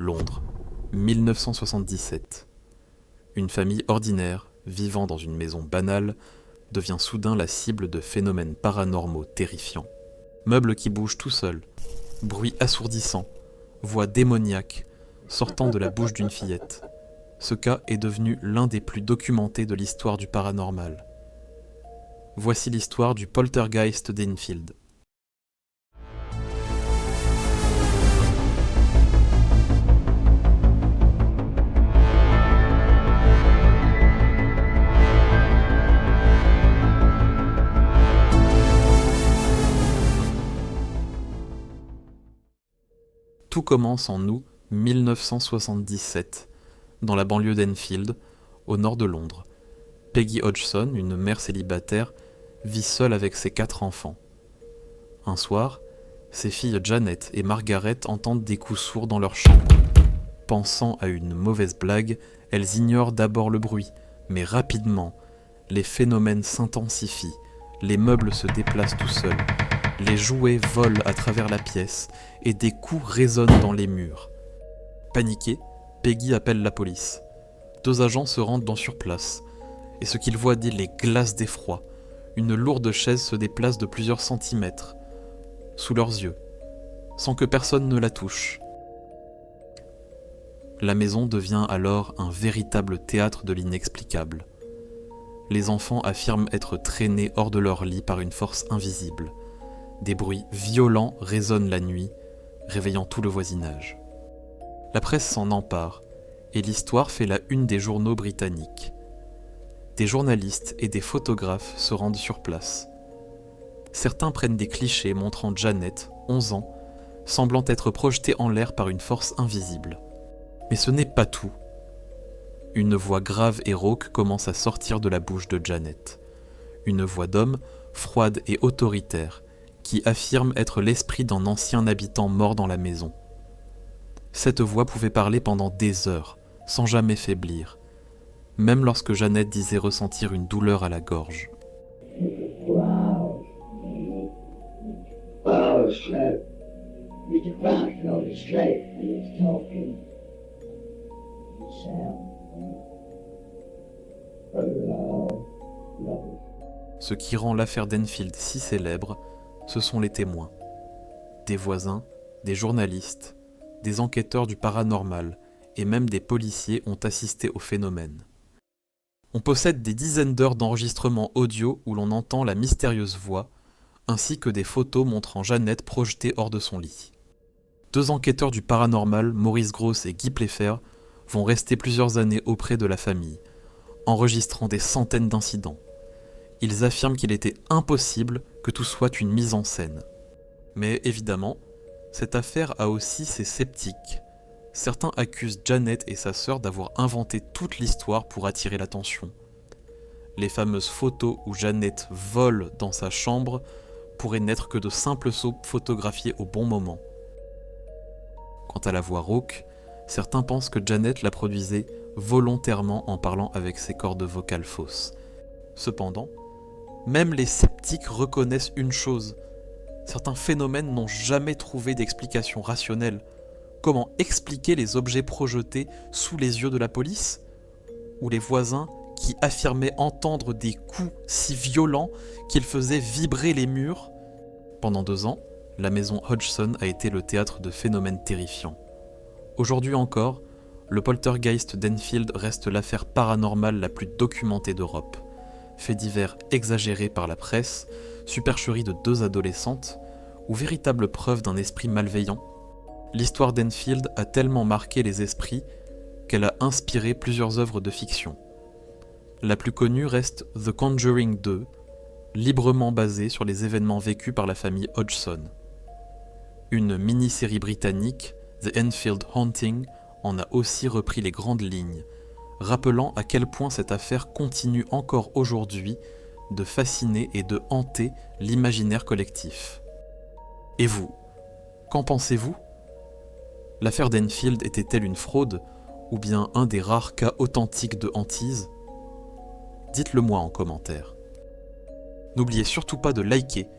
Londres, 1977. Une famille ordinaire, vivant dans une maison banale, devient soudain la cible de phénomènes paranormaux terrifiants. Meubles qui bougent tout seuls, bruits assourdissants, voix démoniaques sortant de la bouche d'une fillette. Ce cas est devenu l'un des plus documentés de l'histoire du paranormal. Voici l'histoire du poltergeist d'Enfield. Tout commence en août 1977, dans la banlieue d'Enfield, au nord de Londres. Peggy Hodgson, une mère célibataire, vit seule avec ses 4 enfants. Un soir, ses filles Janet et Margaret entendent des coups sourds dans leur chambre. Pensant à une mauvaise blague, elles ignorent d'abord le bruit, mais rapidement, les phénomènes s'intensifient, les meubles se déplacent tout seuls, les jouets volent à travers la pièce et des coups résonnent dans les murs. Paniquée, Peggy appelle la police. 2 agents se rendent sur place, et ce qu'ils voient dit les glace d'effroi. Une lourde chaise se déplace de plusieurs centimètres, sous leurs yeux, sans que personne ne la touche. La maison devient alors un véritable théâtre de l'inexplicable. Les enfants affirment être traînés hors de leur lit par une force invisible. Des bruits violents résonnent la nuit, réveillant tout le voisinage. La presse s'en empare, et l'histoire fait la une des journaux britanniques. Des journalistes et des photographes se rendent sur place. Certains prennent des clichés montrant Janet, 11 ans, semblant être projetée en l'air par une force invisible. Mais ce n'est pas tout. Une voix grave et rauque commence à sortir de la bouche de Janet. Une voix d'homme, froide et autoritaire, qui affirme être l'esprit d'un ancien habitant mort dans la maison. Cette voix pouvait parler pendant des heures, sans jamais faiblir, même lorsque Janet disait ressentir une douleur à la gorge. Ce qui rend l'affaire d'Enfield si célèbre, ce sont les témoins. Des voisins, des journalistes, des enquêteurs du paranormal et même des policiers ont assisté au phénomène. On possède des dizaines d'heures d'enregistrements audio où l'on entend la mystérieuse voix, ainsi que des photos montrant Janet projetée hors de son lit. 2 enquêteurs du paranormal, Maurice Grosse et Guy Playfair, vont rester plusieurs années auprès de la famille, enregistrant des centaines d'incidents. Ils affirment qu'il était impossible que tout soit une mise en scène. Mais évidemment, cette affaire a aussi ses sceptiques. Certains accusent Janet et sa sœur d'avoir inventé toute l'histoire pour attirer l'attention. Les fameuses photos où Janet vole dans sa chambre pourraient n'être que de simples sauts photographiés au bon moment. Quant à la voix rauque, certains pensent que Janet la produisait volontairement en parlant avec ses cordes vocales fausses. Cependant, même les sceptiques reconnaissent une chose. Certains phénomènes n'ont jamais trouvé d'explication rationnelle. Comment expliquer les objets projetés sous les yeux de la police ? Ou les voisins qui affirmaient entendre des coups si violents qu'ils faisaient vibrer les murs ? Pendant 2 ans, la maison Hodgson a été le théâtre de phénomènes terrifiants. Aujourd'hui encore, le poltergeist d'Enfield reste l'affaire paranormale la plus documentée d'Europe. Faits divers exagérés par la presse, supercherie de 2 adolescentes, ou véritable preuve d'un esprit malveillant, l'histoire d'Enfield a tellement marqué les esprits qu'elle a inspiré plusieurs œuvres de fiction. La plus connue reste The Conjuring 2, librement basée sur les événements vécus par la famille Hodgson. Une mini-série britannique, The Enfield Haunting, en a aussi repris les grandes lignes, rappelant à quel point cette affaire continue encore aujourd'hui de fasciner et de hanter l'imaginaire collectif. Et vous, qu'en pensez-vous ? L'affaire d'Enfield était-elle une fraude, ou bien un des rares cas authentiques de hantise ? Dites-le moi en commentaire. N'oubliez surtout pas de liker,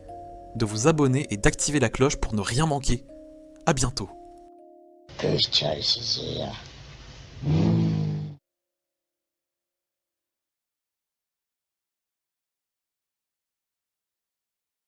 de vous abonner et d'activer la cloche pour ne rien manquer. À bientôt. Que je tiens à le saisir.